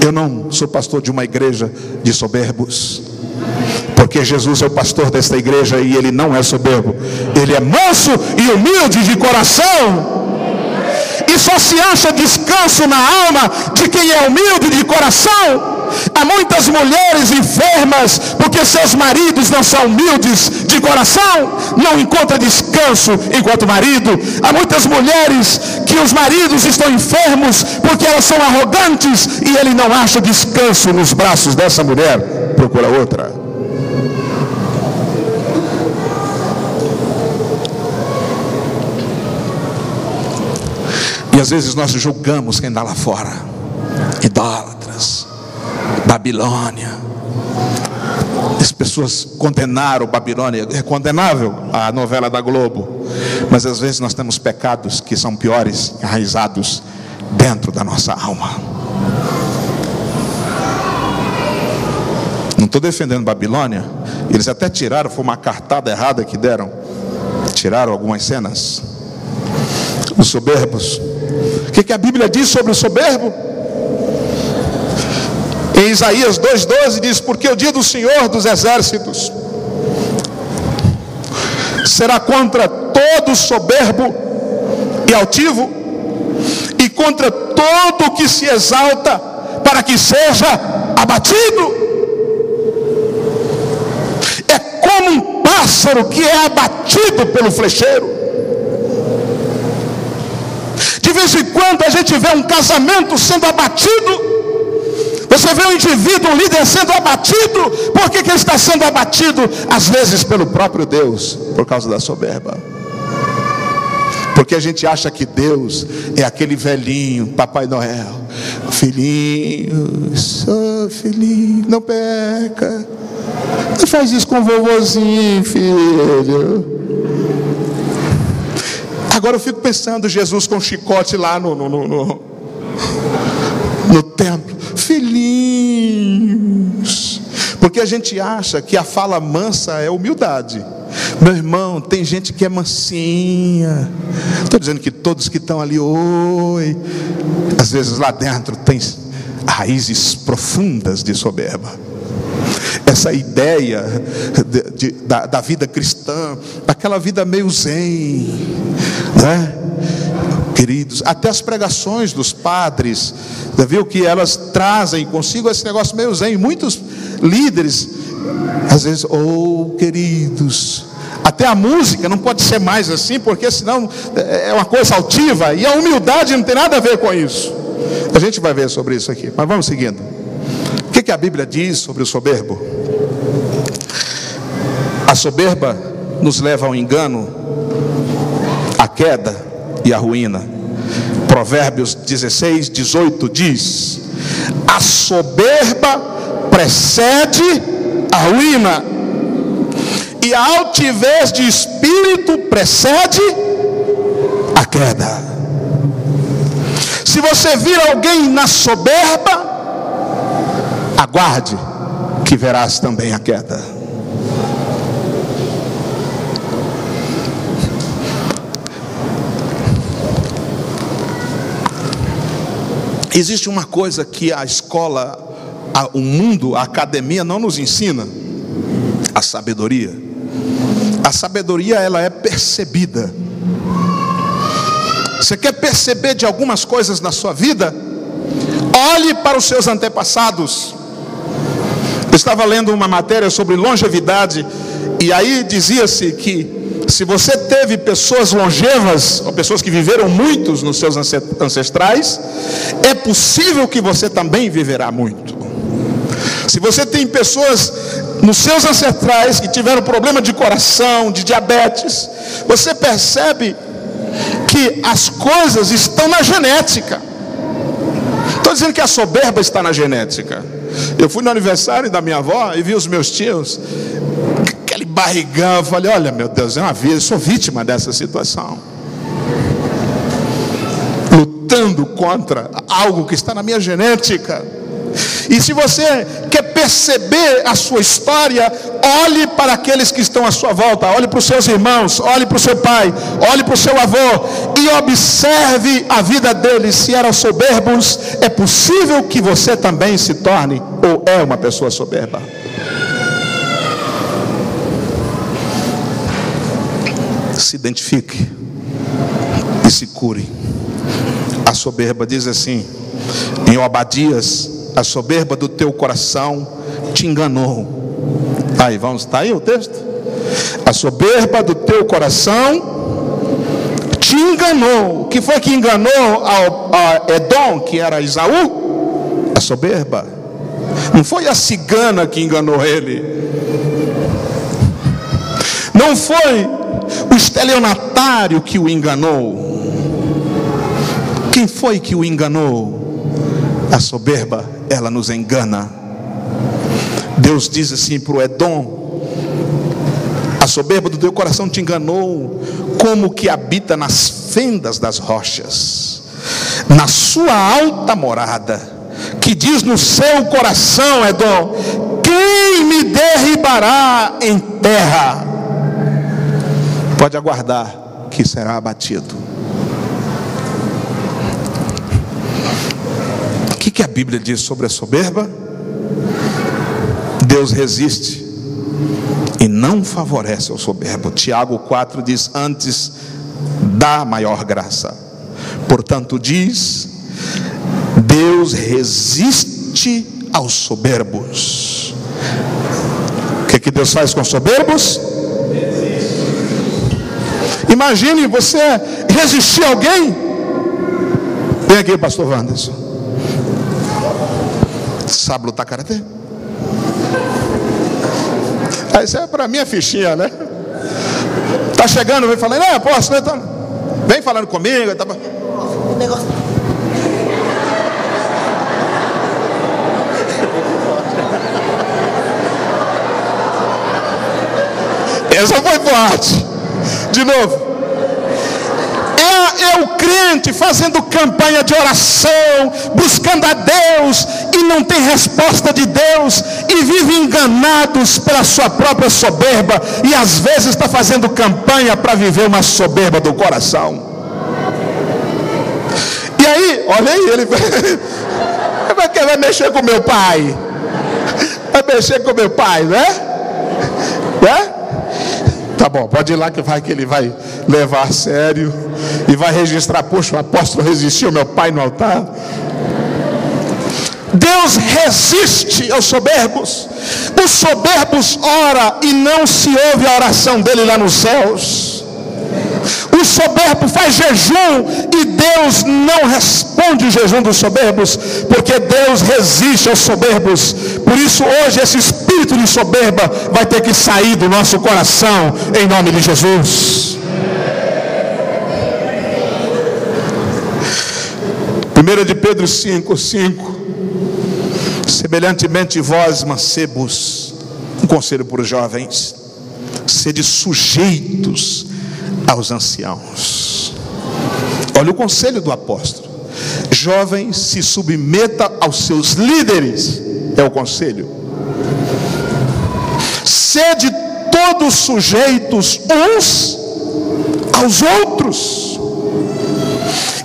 Eu não sou pastor de uma igreja de soberbos, porque Jesus é o pastor desta igreja e ele não é soberbo. Ele é manso e humilde de coração. E só se acha descanso na alma de quem é humilde de coração. Há muitas mulheres enfermas porque seus maridos não são humildes de coração, não encontram descanso enquanto marido. Há muitas mulheres que os maridos estão enfermos porque elas são arrogantes e ele não acha descanso nos braços dessa mulher, procura outra. E às vezes nós julgamos quem está lá fora, idólatras, Babilônia. As pessoas condenaram Babilônia. É condenável a novela da Globo, mas às vezes nós temos pecados que são piores, enraizados dentro da nossa alma. Não estou defendendo Babilônia. Eles até tiraram, foi uma cartada errada que deram, tiraram algumas cenas. Os soberbos. O que a Bíblia diz sobre o soberbo? Em Isaías 2,12 diz: porque o dia do Senhor dos exércitos será contra todo soberbo e altivo, e contra todo o que se exalta para que seja abatido. É como um pássaro que é abatido pelo flecheiro. De vez em quando a gente vê um casamento sendo abatido. Você vê um indivíduo, um líder sendo abatido. Por que ele está sendo abatido? Às vezes pelo próprio Deus, por causa da soberba. Porque a gente acha que Deus é aquele velhinho, Papai Noel. Filhinhos, oh filhinho, não peca. Não faz isso com o vovozinho, filho. Agora eu fico pensando Jesus com um chicote lá no templo. Filhinhos. Porque a gente acha que a fala mansa é humildade. Meu irmão, tem gente que é mansinha. Estou dizendo que todos que estão ali, oi. Às vezes lá dentro tem raízes profundas de soberba. Essa ideia da vida cristã, aquela vida meio zen, né? Queridos, até as pregações dos padres, já viu que elas trazem consigo esse negócio meio zen. Muitos líderes, às vezes, oh queridos, até a música não pode ser mais assim, porque senão é uma coisa altiva, e a humildade não tem nada a ver com isso. A gente vai ver sobre isso aqui, mas vamos seguindo. O que a Bíblia diz sobre o soberbo? A soberba nos leva ao engano, à queda e à ruína. Provérbios 16:18 diz: a soberba precede a ruína, e a altivez de espírito precede a queda. Se você vir alguém na soberba, aguarde que verás também a queda. Existe uma coisa que a escola, o mundo, a academia não nos ensina: a sabedoria. A sabedoria, ela é percebida. Você quer perceber de algumas coisas na sua vida? Olhe para os seus antepassados. Eu estava lendo uma matéria sobre longevidade, e aí dizia-se que se você teve pessoas longevas, ou pessoas que viveram muitos nos seus ancestrais, é possível que você também viverá muito. Se você tem pessoas nos seus ancestrais que tiveram problema de coração, de diabetes, você percebe que as coisas estão na genética. Estou dizendo que a soberba está na genética. Eu fui no aniversário da minha avó e vi os meus tios, aquele barrigão. Eu falei, olha meu Deus, é uma vida, eu sou vítima dessa situação, lutando contra algo que está na minha genética. E se você quer perceber a sua história, olhe para aqueles que estão à sua volta, olhe para os seus irmãos, olhe para o seu pai, olhe para o seu avô, e observe a vida deles. Se eram soberbos, é possível que você também se torne, ou é uma pessoa soberba. Se identifique e se cure. A soberba diz assim em Obadias: a soberba do teu coração te enganou. Aí, vamos, está aí o texto? A soberba do teu coração te enganou. O que foi que enganou a Edom, que era Esaú? A soberba. Não foi a cigana que enganou ele. Não foi o estelionatário que o enganou. Quem foi que o enganou? A soberba, ela nos engana. Deus diz assim para o Edom: a soberba do teu coração te enganou, como que habita nas fendas das rochas, na sua alta morada, que diz no seu coração, Edom: quem me derribará em terra? Pode aguardar que será abatido. O que a Bíblia diz sobre a soberba? Deus resiste e não favorece ao soberbo. Tiago 4 diz: antes dá maior graça. Portanto diz: Deus resiste resiste aos soberbos. O que Deus faz com os soberbos? Imagine você resistir a alguém. Vem aqui, pastor Wanderson. Sabe lutar karatê? Isso é para minha fichinha, né? Tá chegando, vem falando, posso, né? Vem falando comigo. Tá... O negócio. Essa foi forte. De novo. É o crente fazendo campanha de oração, buscando a Deus, e não tem resposta de Deus, e vive enganados pela sua própria soberba, e às vezes está fazendo campanha para viver uma soberba do coração. E aí, olha aí, ele vai mexer com meu pai. Vai mexer com meu pai, né? Tá bom, pode ir lá que ele vai levar a sério e vai registrar, poxa, o apóstolo resistiu meu pai no altar. Deus resiste aos soberbos. Os soberbos oram e não se ouve a oração dele lá nos céus. O soberbo faz jejum e Deus não responde o jejum dos soberbos, porque Deus resiste aos soberbos. Por isso hoje esse espírito de soberba vai ter que sair do nosso coração, em nome de Jesus. 1 de Pedro 5:5. Semelhantemente vós, mancebos, um conselho para os jovens: sede sujeitos aos anciãos. Olha o conselho do apóstolo: jovem, se submeta aos seus líderes. É o conselho. Sede todos sujeitos uns aos outros,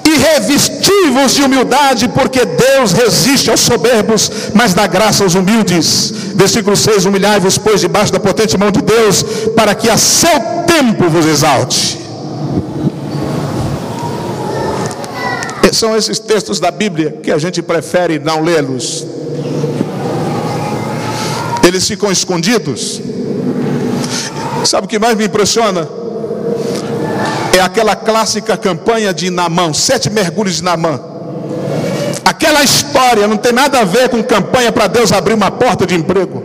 e revestivos de humildade, porque Deus resiste aos soberbos, mas dá graça aos humildes. Versículo 6: humilhai-vos, pois, debaixo da potente mão de Deus, para que a seu tempo vos exalte. São esses textos da Bíblia que a gente prefere não lê-los. Eles ficam escondidos. Sabe o que mais me impressiona? É aquela clássica campanha de Naamã, 7 mergulhos de Naamã. Aquela história não tem nada a ver com campanha para Deus abrir uma porta de emprego.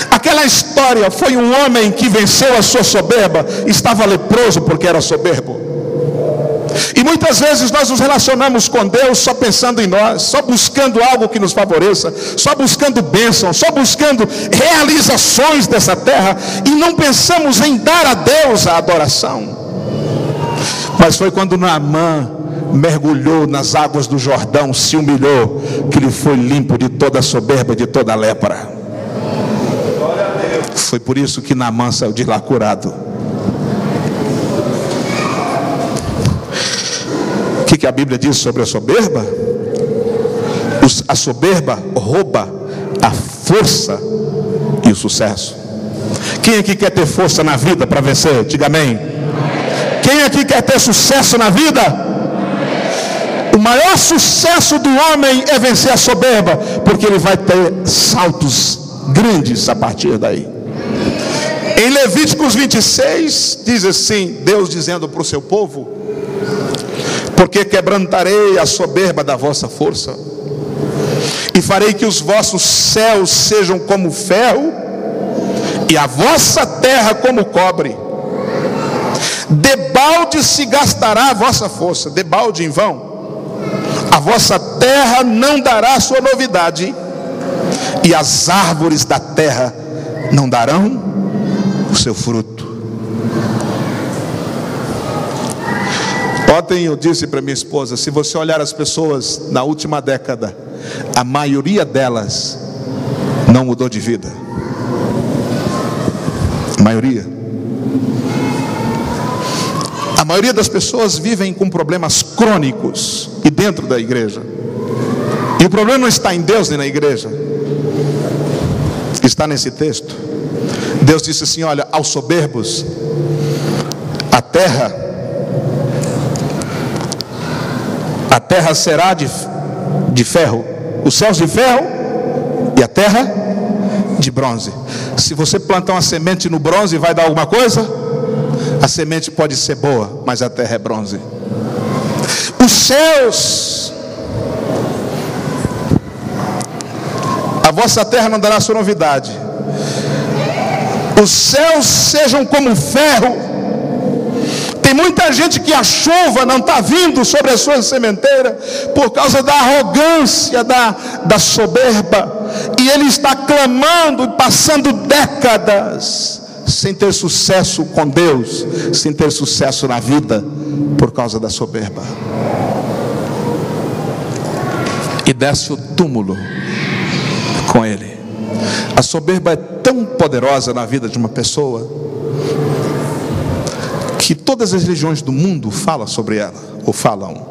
Aquela história foi um homem que venceu a sua soberba, estava leproso porque era soberbo. E muitas vezes nós nos relacionamos com Deus só pensando em nós, só buscando algo que nos favoreça, só buscando bênção, só buscando realizações dessa terra, e não pensamos em dar a Deus a adoração. Mas foi quando Naamã mergulhou nas águas do Jordão, se humilhou, que ele foi limpo de toda a soberba, de toda a lepra. Foi por isso que Naamã saiu de lá curado. O que a Bíblia diz sobre a soberba? A soberba rouba a força e o sucesso. Quem aqui quer ter força na vida para vencer? Diga amém. Quem aqui quer ter sucesso na vida? O maior sucesso do homem é vencer a soberba, porque ele vai ter saltos grandes a partir daí. Em Levíticos 26 diz assim, Deus dizendo para o seu povo: porque quebrantarei a soberba da vossa força, e farei que os vossos céus sejam como ferro, e a vossa terra como cobre. Debalde se gastará a vossa força, debalde em vão. A vossa terra não dará sua novidade, e as árvores da terra não darão o seu fruto. Ontem eu disse para minha esposa: se você olhar as pessoas na última década, a maioria delas não mudou de vida. A maioria das pessoas vivem com problemas crônicos e dentro da igreja. E o problema não está em Deus nem na igreja, está nesse texto. Deus disse assim: olha, aos soberbos a terra será de ferro, os céus de ferro e a terra de bronze. Se você plantar uma semente no bronze, vai dar alguma coisa? A semente pode ser boa, mas a terra é bronze. Os céus, a vossa terra não dará sua novidade. Os céus sejam como ferro. Tem muita gente que a chuva não está vindo sobre a sua sementeira por causa da arrogância, da soberba, e ele está clamando, passando décadas sem ter sucesso com Deus, sem ter sucesso na vida, por causa da soberba. E desce o túmulo com ele. A soberba é tão poderosa na vida de uma pessoa que todas as religiões do mundo falam sobre ela, ou falam.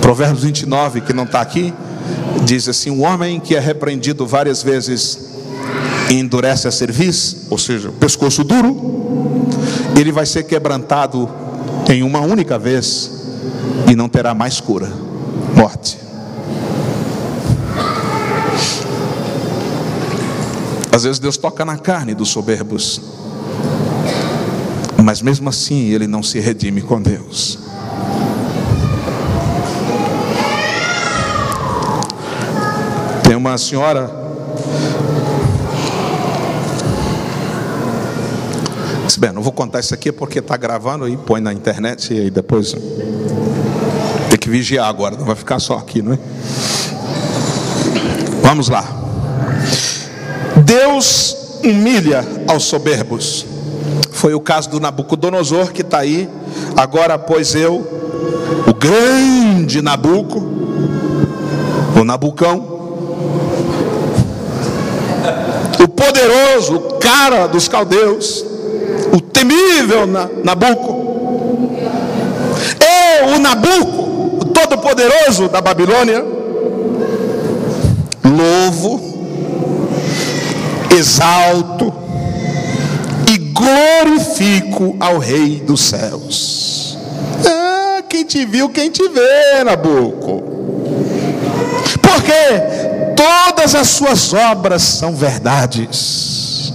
Provérbios 29, que não está aqui, diz assim: o homem que é repreendido várias vezes e endurece a cerviz, ou seja, pescoço duro, ele vai ser quebrantado em uma única vez e não terá mais cura, morte. Às vezes Deus toca na carne dos soberbos, mas mesmo assim ele não se redime com Deus. Tem uma senhora, disse, bem, não vou contar isso aqui porque está gravando e põe na internet, e aí depois tem que vigiar agora, não vai ficar só aqui, não é? Vamos lá. Deus humilha aos soberbos. Foi o caso do Nabucodonosor, que está aí. Agora, pois eu, o grande Nabuco, o Nabucão, o poderoso, o cara dos caldeus, o temível Nabuco, eu, o Nabuco, o todo-poderoso da Babilônia, louvo, exalto e glorifico ao Rei dos céus. Quem te viu, quem te vê, Nabuco. Porque todas as suas obras são verdades,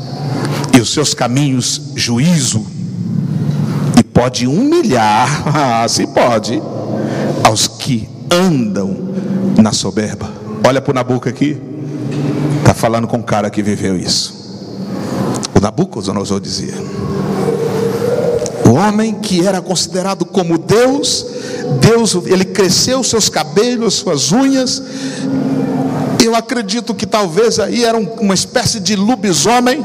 e os seus caminhos juízo, e pode humilhar, se pode, aos que andam na soberba. Olha para o Nabuco aqui. Está falando com um cara que viveu isso. O Nabucodonosor dizia: o homem que era considerado como Deus, ele cresceu seus cabelos, suas unhas. Eu acredito que talvez aí era uma espécie de lobisomem.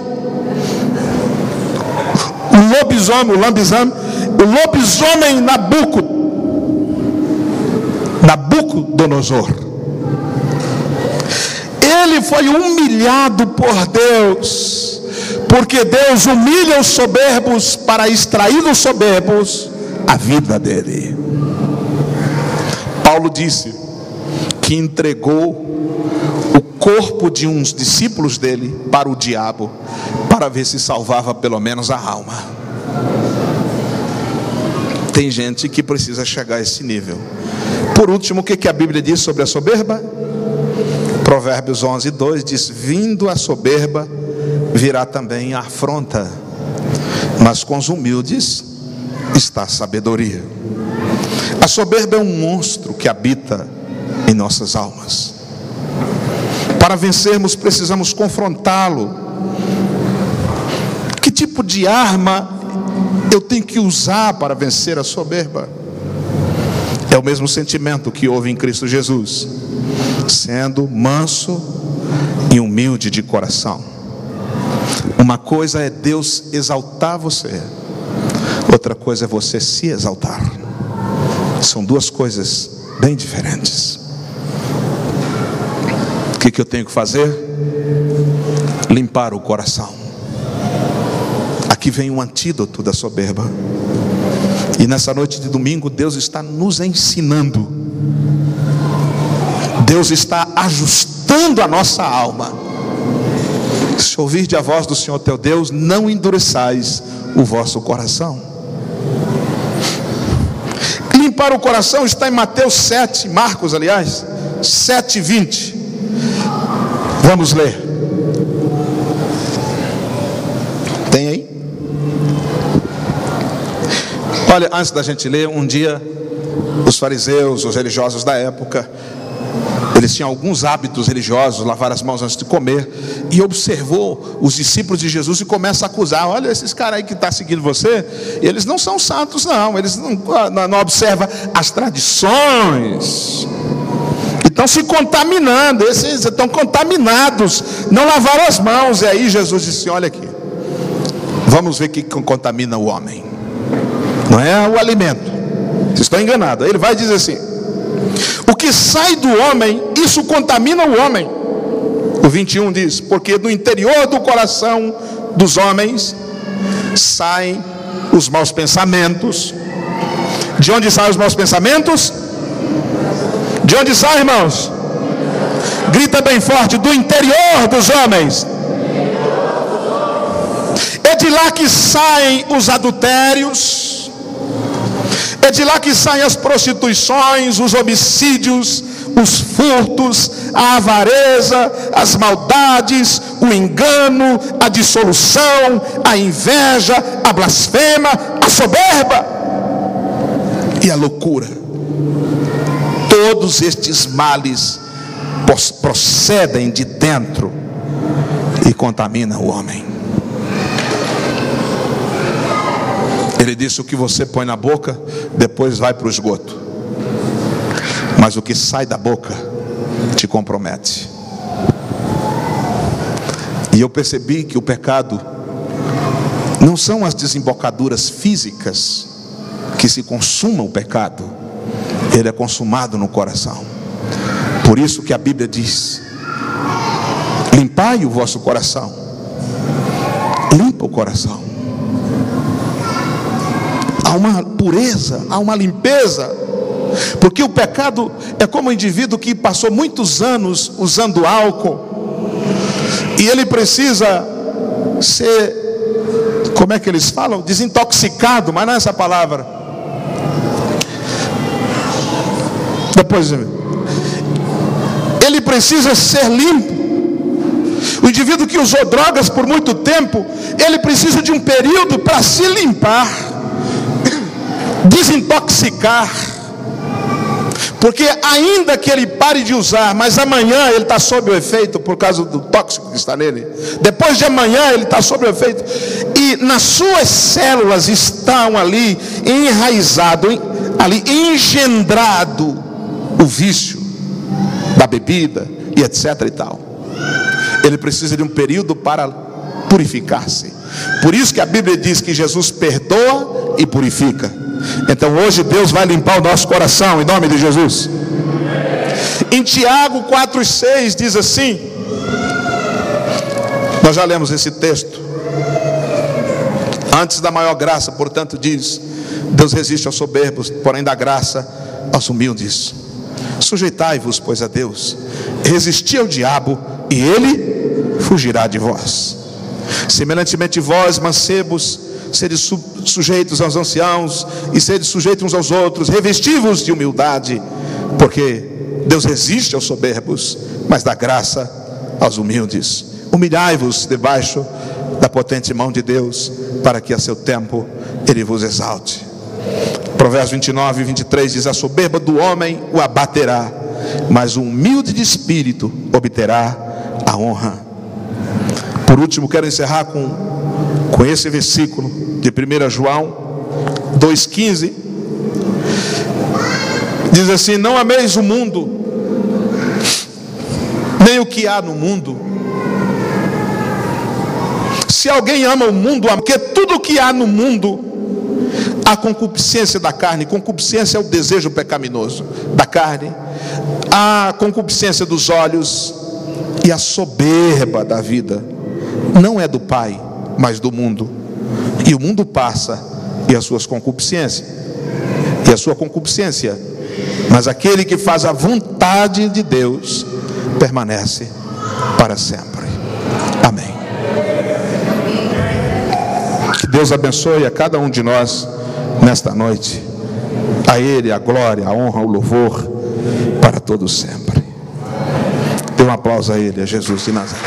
O lobisomem Nabucodonosor. Ele foi humilhado por Deus, porque Deus humilha os soberbos para extrair dos soberbos a vida dele. Paulo disse que entregou o corpo de uns discípulos dele para o diabo, para ver se salvava pelo menos a alma. Tem gente que precisa chegar a esse nível. Por último, o que a Bíblia diz sobre a soberba? Provérbios 11:2 diz: vindo a soberba, virá também a afronta, mas com os humildes está a sabedoria. A soberba é um monstro que habita em nossas almas. Para vencermos, precisamos confrontá-lo. Que tipo de arma eu tenho que usar para vencer a soberba? É o mesmo sentimento que houve em Cristo Jesus, sendo manso e humilde de coração. Uma coisa é Deus exaltar você, outra coisa é você se exaltar. São duas coisas bem diferentes. O que eu tenho que fazer? Limpar o coração. Aqui vem um antídoto da soberba. E nessa noite de domingo, Deus está nos ensinando. Deus está ajustando a nossa alma. Se ouvirdes a voz do Senhor teu Deus, não endureçais o vosso coração. Limpar o coração está em Mateus 7, Marcos, aliás, 7:20. Vamos ler. Tem aí? Olha, antes da gente ler, um dia os fariseus, os religiosos da época, eles tinham alguns hábitos religiosos, lavar as mãos antes de comer, e observou os discípulos de Jesus e começa a acusar: olha, esses caras aí que estão seguindo você, eles não são santos não, eles não observam as tradições, estão se contaminando, esses estão contaminados, não lavaram as mãos. E aí Jesus disse: olha aqui, vamos ver o que contamina o homem, não é o alimento, vocês estão enganados. Ele vai dizer assim: o que sai do homem, isso contamina o homem. O 21 diz: porque do interior do coração dos homens saem os maus pensamentos. De onde saem os maus pensamentos? De onde saem, irmãos? Grita bem forte: do interior dos homens. É de lá que saem os adultérios, é de lá que saem as prostituições, os homicídios, os furtos, a avareza, as maldades, o engano, a dissolução, a inveja, a blasfema, a soberba e a loucura. Todos estes males procedem de dentro e contaminam o homem. Ele disse: o que você põe na boca, depois vai para o esgoto, mas o que sai da boca te compromete. E eu percebi que o pecado não são as desembocaduras físicas que se consuma o pecado, ele é consumado no coração. Por isso que a Bíblia diz: limpai o vosso coração. Limpa o coração. Há uma pureza, há uma limpeza, porque o pecado é como um indivíduo que passou muitos anos usando álcool, e ele precisa ser, como é que eles falam? Desintoxicado, mas não é essa palavra. Depois, ele precisa ser limpo. O indivíduo que usou drogas por muito tempo, ele precisa de um período para se limpar, desintoxicar, porque ainda que ele pare de usar, mas amanhã ele está sob o efeito por causa do tóxico que está nele. Depois de amanhã ele está sob o efeito, e nas suas células estão ali enraizado, ali engendrado o vício da bebida e etc e tal. Ele precisa de um período para purificar-se. Por isso que a Bíblia diz que Jesus perdoa e purifica. Então hoje Deus vai limpar o nosso coração em nome de Jesus. Em Tiago 4,6 diz assim, nós já lemos esse texto: antes da maior graça, portanto, diz: Deus resiste aos soberbos, porém dá graça aos humildes. Sujeitai-vos, pois, a Deus, resisti ao diabo, e ele fugirá de vós. Semelhantemente vós, mancebos, sede sujeitos aos anciãos, e sede sujeitos uns aos outros, revesti-vos de humildade, porque Deus resiste aos soberbos, mas dá graça aos humildes. Humilhai-vos debaixo da potente mão de Deus, para que a seu tempo ele vos exalte. Provérbios 29 e 23 diz: a soberba do homem o abaterá, mas o humilde de espírito obterá a honra. Por último, quero encerrar com esse versículo de 1 João 2,15. Diz assim: não ameis o mundo, nem o que há no mundo. Se alguém ama o mundo, porque tudo o que há no mundo, a concupiscência da carne, concupiscência é o desejo pecaminoso da carne, a concupiscência dos olhos e a soberba da vida, não é do Pai, mas do mundo. E o mundo passa, e as suas concupiscências, e a sua concupiscência, mas aquele que faz a vontade de Deus permanece para sempre. Amém. Que Deus abençoe a cada um de nós nesta noite. A Ele a glória, a honra, o louvor para todos sempre. Dê um aplauso a Ele, a Jesus de Nazaré.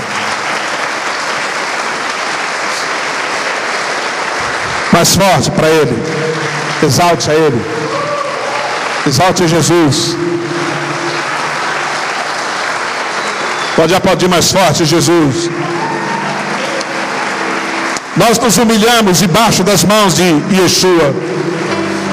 Mais forte para Ele. Exalte a Ele. Exalte a Jesus. Pode aplaudir mais forte, Jesus. Nós nos humilhamos debaixo das mãos de Yeshua.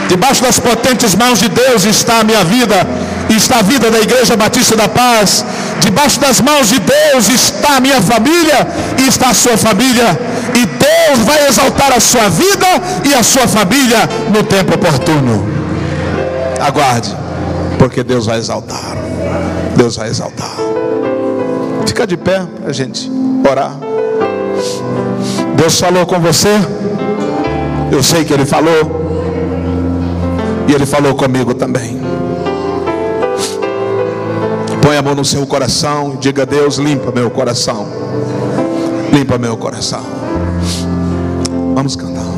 Debaixo das potentes mãos de Deus está a minha vida, e está a vida da Igreja Batista da Paz. Debaixo das mãos de Deus está a minha família e está a sua família. E Deus vai exaltar a sua vida e a sua família no tempo oportuno. Aguarde, porque Deus vai exaltar. Deus vai exaltar. Fica de pé para a gente orar. Deus falou com você. Eu sei que Ele falou. E Ele falou comigo também. Põe a mão no seu coração e diga: Deus, limpa meu coração. Limpa meu coração. Vamos cantar.